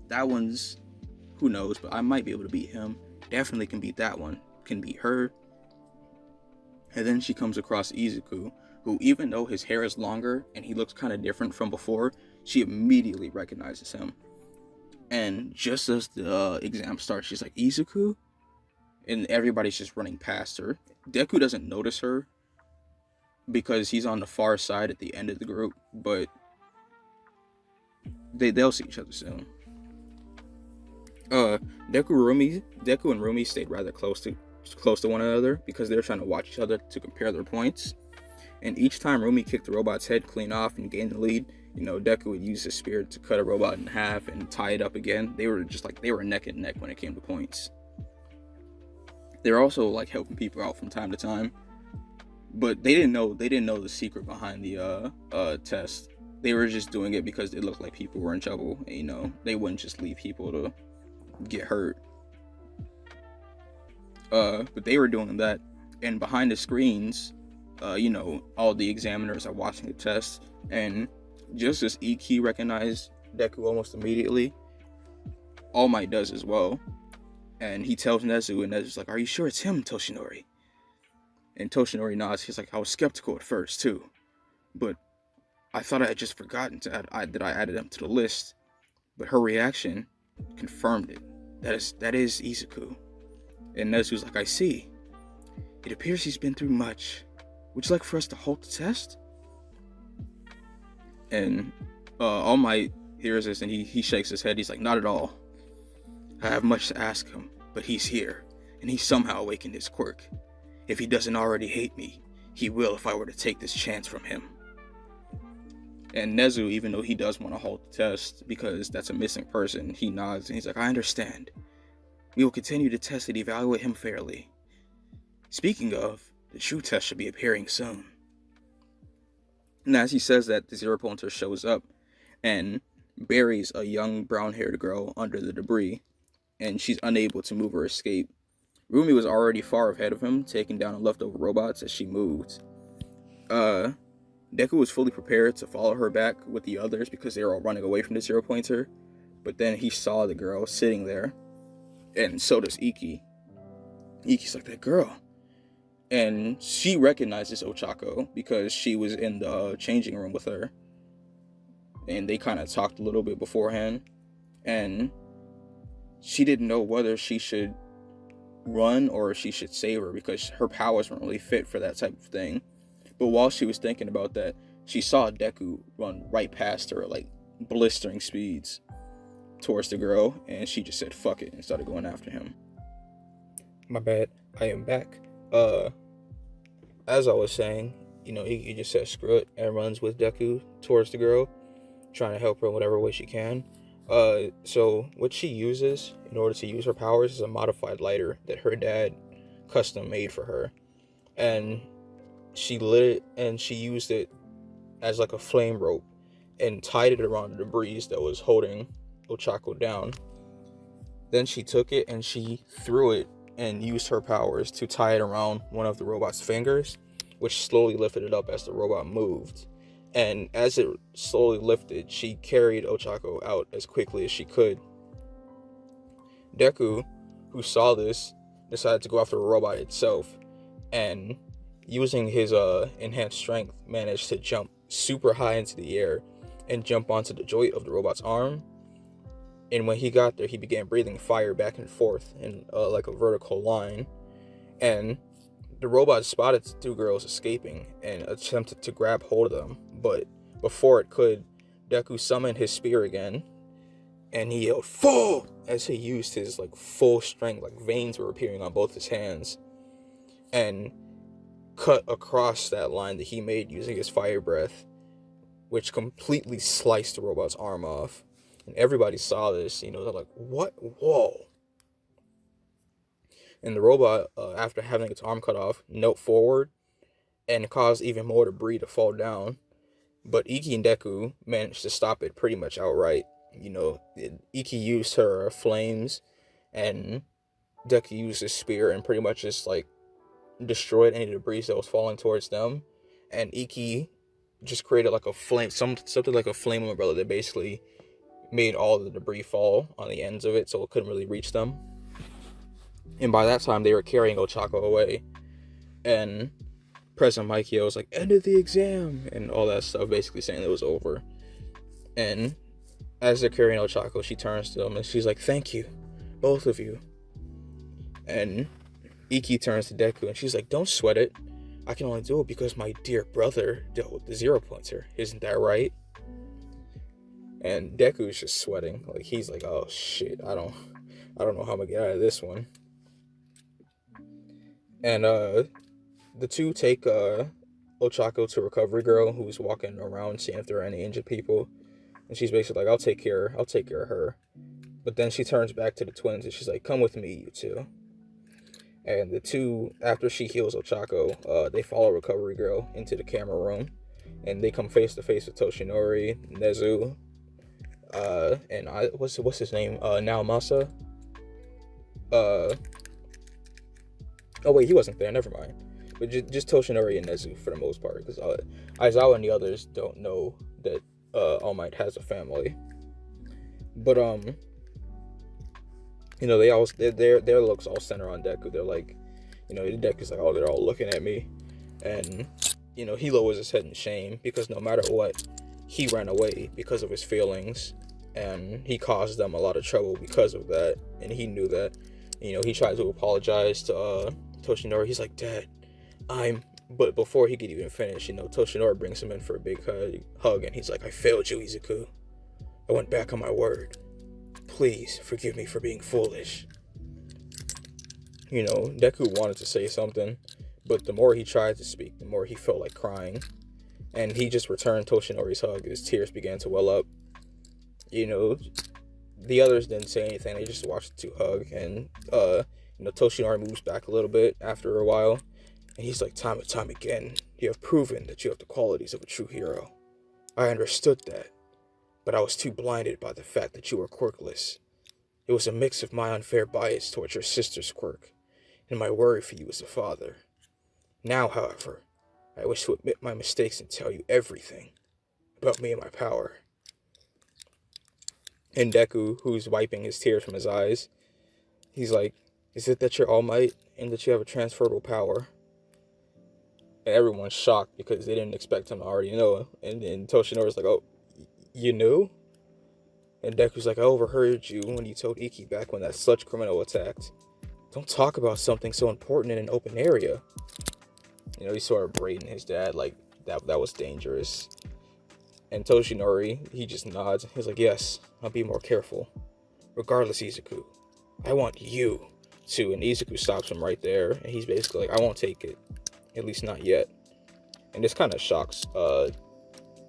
That one's, who knows, but I might be able to beat him. Definitely can beat that one. Can beat her." And then she comes across Izuku, who, even though his hair is longer and he looks kind of different from before, she immediately recognizes him. And just as the exam starts, she's like, "Izuku?" And everybody's just running past her. Deku doesn't notice her because he's on the far side at the end of the group, but they'll see each other soon. Deku and Rumi stayed rather close to one another because they were trying to watch each other to compare their points. And each time Rumi kicked the robot's head clean off and gained the lead, Deku would use his spear to cut a robot in half and tie it up again. They were neck and neck when it came to points. They were also like helping people out from time to time, but they didn't know the secret behind the test. They were just doing it because it looked like people were in trouble, and they wouldn't just leave people to get hurt. But they were doing that, and behind the screens, all the examiners are watching the test, and just as Iki recognized Deku almost immediately, All Might does as well. And he tells Nezu, and Nezu's like, "Are you sure it's him, Toshinori?" And Toshinori nods. He's like, "I was skeptical at first too, but I thought I had just forgotten that I added him to the list." But her reaction confirmed it. That is Izuku. And Nezu's like, "I see. It appears he's been through much. Would you like for us to halt the test?" And All Might hears this and he shakes his head. He's like, "Not at all. I have much to ask him, but he's here, and he somehow awakened his quirk. If he doesn't already hate me, he will if I were to take this chance from him." And Nezu, even though he does want to halt the test because that's a missing person, he nods and he's like, "I understand. We will continue to test and evaluate him fairly. Speaking of, the true test should be appearing soon." And as he says that, the Zero Pointer shows up and buries a young brown-haired girl under the debris, and she's unable to move or escape. Rumi was already far ahead of him, taking down the leftover robots as she moved. Deku was fully prepared to follow her back with the others because they were all running away from the Zero Pointer, but then he saw the girl sitting there, and so does Iki. Iki's like, "That girl." And she recognizes Ochako because she was in the changing room with her. and they kind of talked a little bit beforehand, and she didn't know whether she should run or if she should save her because her powers weren't really fit for that type of thing. But while she was thinking about that, she saw Deku run right past her, like blistering speeds towards the girl, and she just said fuck it and started going after him. My bad, I am back. As I was saying, he just said screw it and runs with Deku towards the girl, trying to help her in whatever way she can. So what she uses in order to use her powers is a modified lighter that her dad custom made for her, and she lit it and she used it as like a flame rope and tied it around the debris that was holding Ochako down. Then she took it and she threw it and used her powers to tie it around one of the robot's fingers, which slowly lifted it up as the robot moved. And as it slowly lifted, she carried Ochako out as quickly as she could. Deku, who saw this, decided to go after the robot itself, and using his enhanced strength, managed to jump super high into the air and jump onto the joint of the robot's arm. And when he got there, he began breathing fire back and forth in like a vertical line. And the robot spotted the two girls escaping and attempted to grab hold of them. But before it could, Deku summoned his spear again, and he yelled "Full!" as he used his like full strength, like veins were appearing on both his hands, and cut across that line that he made using his fire breath, which completely sliced the robot's arm off. And everybody saw this, they're like, what? Whoa. And the robot, after having its arm cut off, knelt forward and caused even more debris to fall down. But Iki and Deku managed to stop it pretty much outright. Iki used her flames, and Deku used his spear and pretty much just like destroyed any debris that was falling towards them. And Iki just created like a flame, something like a flame umbrella that basically made all the debris fall on the ends of it, so it couldn't really reach them. And by that time, they were carrying Ochako away, and President Mikio was like, "End of the exam," and all that stuff, basically saying it was over. And as they're carrying Ochako, she turns to them and she's like, "Thank you, both of you." And Iki turns to Deku and she's like, "Don't sweat it. I can only do it because my dear brother dealt with the zero pointer. Isn't that right?" And Deku's just sweating. Like, he's like, "Oh shit, I don't know how I'm gonna get out of this one." And the two take Ochako to Recovery Girl, who's walking around seeing if there are any injured people. And she's basically like, I'll take care of her. But then she turns back to the twins and she's like, "Come with me, you two." And the two, after she heals Ochako, they follow Recovery Girl into the camera room, and they come face to face with Toshinori, Nezu, and what's his name? Naomasa. Oh wait, he wasn't there. Never mind. But just Toshinori and Nezu for the most part, because Aizawa and the others don't know that All Might has a family. But their looks all center on Deku. They're like, Deku's like, "Oh, they're all looking at me," and he lowers his head in shame because no matter what, he ran away because of his feelings, and he caused them a lot of trouble because of that, and he knew that. He tried to apologize to Toshinori. He's like, "Dad, But before he could even finish, Toshinori brings him in for a big hug, and he's like, "I failed you, Izuku. I went back on my word. Please forgive me for being foolish." Deku wanted to say something, but the more he tried to speak, the more he felt like crying. And he just returned Toshinori's hug. His tears began to well up. The others didn't say anything. They just watched the two hug. And, Toshinori moves back a little bit after a while. And he's like, "Time and time again, you have proven that you have the qualities of a true hero. I understood that, but I was too blinded by the fact that you were quirkless. It was a mix of my unfair bias towards your sister's quirk and my worry for you as a father. Now, however, I wish to admit my mistakes and tell you everything about me and my power." And Deku, who's wiping his tears from his eyes, he's like, "Is it that you're All Might and that you have a transferable power?" And everyone's shocked because they didn't expect him to already know. And then Toshinori's like, "Oh, You knew? And Deku's like, I overheard you when you told Ikki back when that sludge criminal attacked. Don't talk about something so important in an open area. You know, he's sort of berating his dad like that was dangerous. And Toshinori, he just nods. He's like, yes, I'll be more careful. Regardless, Izuku, I want you to. And Izuku stops him right there. And he's basically like, I won't take it. At least not yet. And this kind of shocks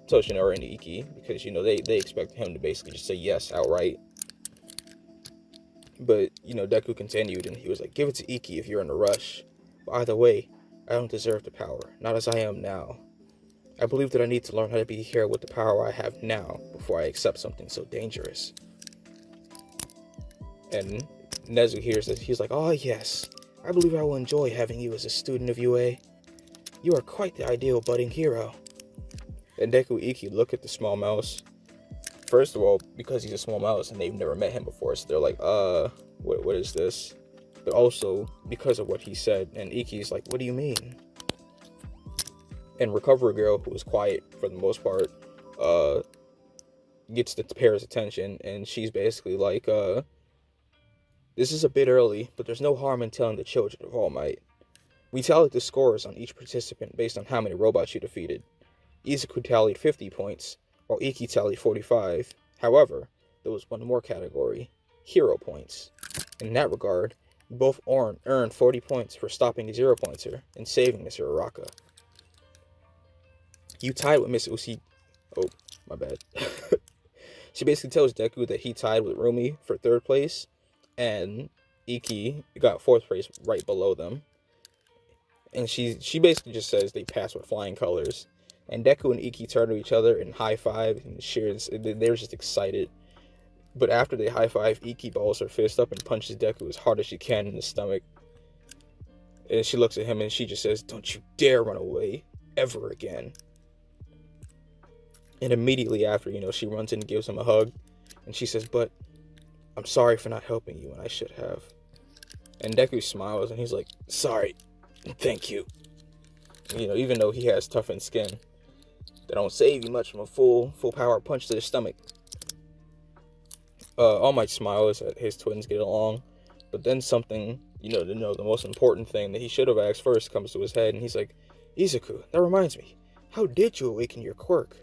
Toshinori and Ikki, because, you know, they expect him to basically just say yes outright. But, you know, Deku continued, and he was like, give it to Ikki if you're in a rush. But either way, I don't deserve the power, not as I am now. I believe that I need to learn how to be here with the power I have now before I accept something so dangerous. And Nezu hears this. He's like, oh yes, I believe I will enjoy having you as a student of UA. You are quite the ideal budding hero. And Deku and Ikki look at the small mouse. First of all, because he's a small mouse and they've never met him before, so they're like, what is this? But also because of what he said, and Ikki's like, what do you mean? And Recovery Girl, who was quiet for the most part, gets the pair's attention, and she's basically like, this is a bit early, but there's no harm in telling the children of All Might. We tallied the scores on each participant based on how many robots you defeated. Izuku tallied 50 points, while Ikki tallied 45. However, there was one more category, hero points. In that regard, you both earned 40 points for stopping the zero-pointer and saving Mr. Araka. You tied with Miss Uchi. Oh, my bad. She basically tells Deku that he tied with Rumi for 3rd place, and Ikki got 4th place right below them. And she basically just says they passed with flying colors. And Deku and Ikki turn to each other and high five and cheers. They're just excited. But after they high five, Ikki balls her fist up and punches Deku as hard as she can in the stomach. And she looks at him and she just says, don't you dare run away ever again. And immediately after, you know, she runs in and gives him a hug. And she says, but I'm sorry for not helping you when I should have. And Deku smiles and he's like, sorry, thank you. You know, even though he has toughened skin, they don't save you much from a full power punch to the stomach. All Might smiles as his twins get along. But then something, the most important thing that he should have asked first comes to his head. And he's like, Izuku, that reminds me. How did you awaken your quirk?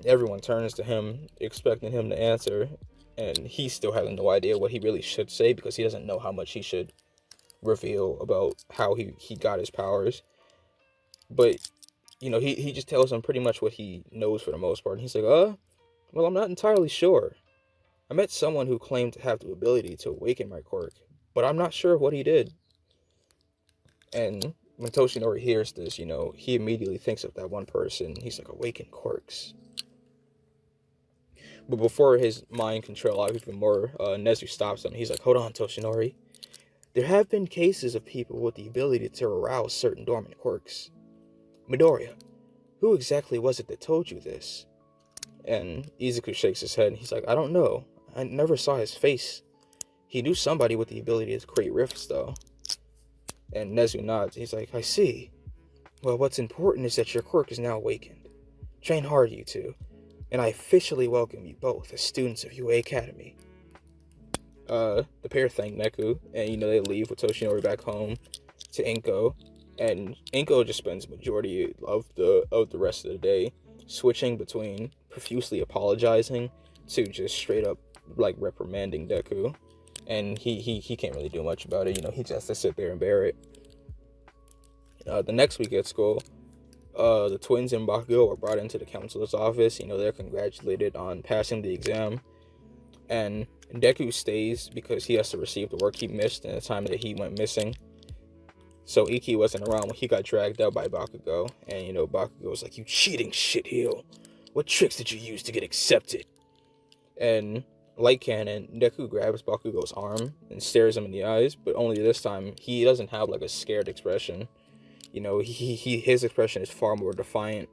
Everyone turns to him, expecting him to answer, and he still has no idea what he really should say because he doesn't know how much he should reveal about how he got his powers. But, he just tells him pretty much what he knows for the most part. And he's like, well, I'm not entirely sure. I met someone who claimed to have the ability to awaken my quirk, but I'm not sure what he did. And when Toshinori hears this, he immediately thinks of that one person. He's like, awaken quirks. But before his mind can trail out even more, Nezu stops him. He's like, hold on, Toshinori. There have been cases of people with the ability to arouse certain dormant quirks. Midoriya, who exactly was it that told you this? And Izuku shakes his head and he's like, I don't know. I never saw his face. He knew somebody with the ability to create rifts, though. And Nezu nods. He's like, I see. Well, what's important is that your quirk is now awakened. Train hard, you two. And I officially welcome you both as students of UA Academy. The pair thank Neku, and they leave with Toshinori back home to Inko, and Inko just spends the majority of the rest of the day switching between profusely apologizing to just straight up reprimanding Deku, and he can't really do much about it. He just has to sit there and bear it. The next week at school, the twins and Bakugo are brought into the counselor's office. They're congratulated on passing the exam. And Deku stays because he has to receive the work he missed in the time that he went missing. So Ikki wasn't around when he got dragged out by Bakugo. And, Bakugo was like, you cheating shitheel. What tricks did you use to get accepted? And like canon, Deku grabs Bakugo's arm and stares him in the eyes. But only this time, he doesn't have a scared expression. His expression is far more defiant.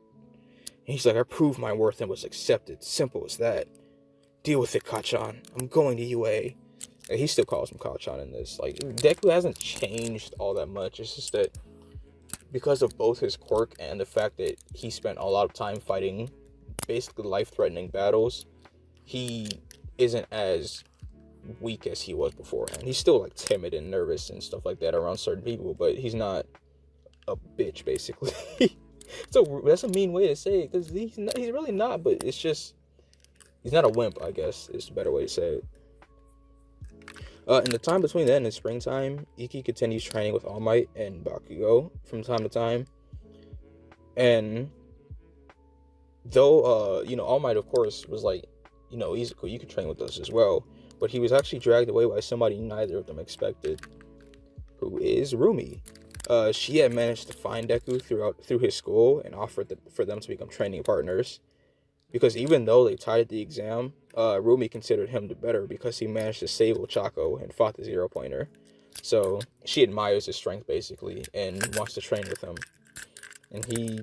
He's like, I proved my worth and was accepted. Simple as that. Deal with it, Kachan. I'm going to UA. And he still calls him Kachan in this. Deku hasn't changed all that much. It's just that because of both his quirk and the fact that he spent a lot of time fighting basically life-threatening battles, he isn't as weak as he was beforehand. He's still like timid and nervous and stuff like that around certain people, but he's not a bitch basically. So that's a mean way to say it, because he's really not, but it's just he's not a wimp, I guess is a better way to say it. In the time between then and springtime, Iki continues training with All Might and Bakugo from time to time. And though, All Might, of course, was like, Izuku, you could train with us as well. But he was actually dragged away by somebody neither of them expected, who is Rumi. She had managed to find Deku through his school and offered for them to become training partners. Because even though they tied the exam, Rumi considered him the better because he managed to save Ochako and fought the Zero Pointer. So she admires his strength basically and wants to train with him. And he,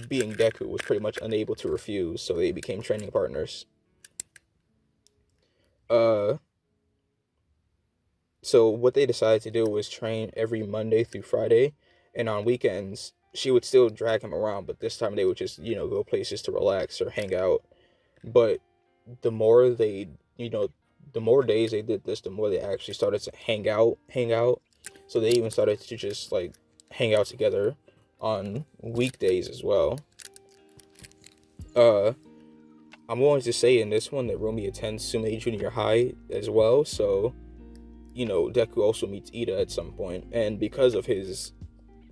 being Deku, was pretty much unable to refuse, so they became training partners. So what they decided to do was train every Monday through Friday, and on weekends she would still drag him around, but this time they would just, go places to relax or hang out. But the more they, the more days they did this, the more they actually started to hang out. So they even started to just like hang out together on weekdays as well. I'm going to say in this one that Rumi attends Sume Junior High as well, so Deku also meets Ida at some point, and because of his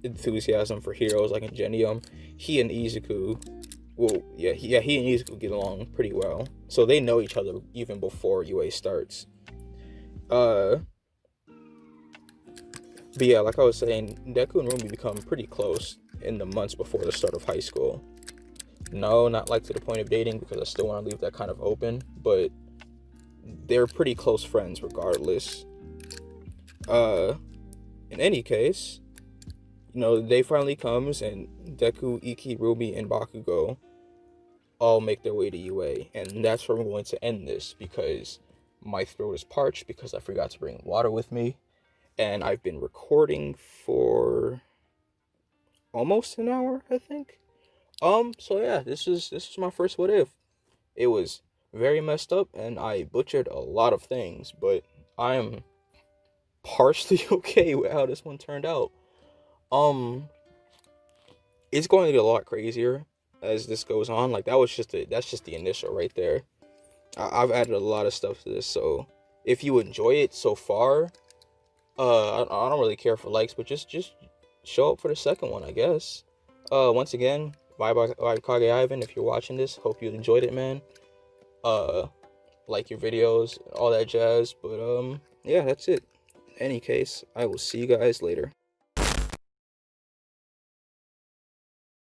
enthusiasm for heroes like Ingenium, he and Izuku get along pretty well. So they know each other even before UA starts. But yeah, like I was saying, Deku and Rumi become pretty close in the months before the start of high school. No, not like to the point of dating, because I still want to leave that kind of open, but they're pretty close friends regardless. In any case, the day finally comes and Deku, Iki, Rumi, and Bakugo all make their way to UA, and that's where I'm going to end this, because my throat is parched because I forgot to bring water with me, and I've been recording for almost an hour, I think. So yeah, this is my first What If. It was very messed up, and I butchered a lot of things, but I am partially okay with how this one turned out. It's going to get a lot crazier as this goes on. Like that's just the initial right there. I've added a lot of stuff to this, so if you enjoy it so far, I don't really care for likes, but just show up for the second one, I guess. Once again, bye Kage Ivan. If you're watching this, hope you enjoyed it, man. Like your videos, all that jazz. But yeah, that's it. In any case, I will see you guys later.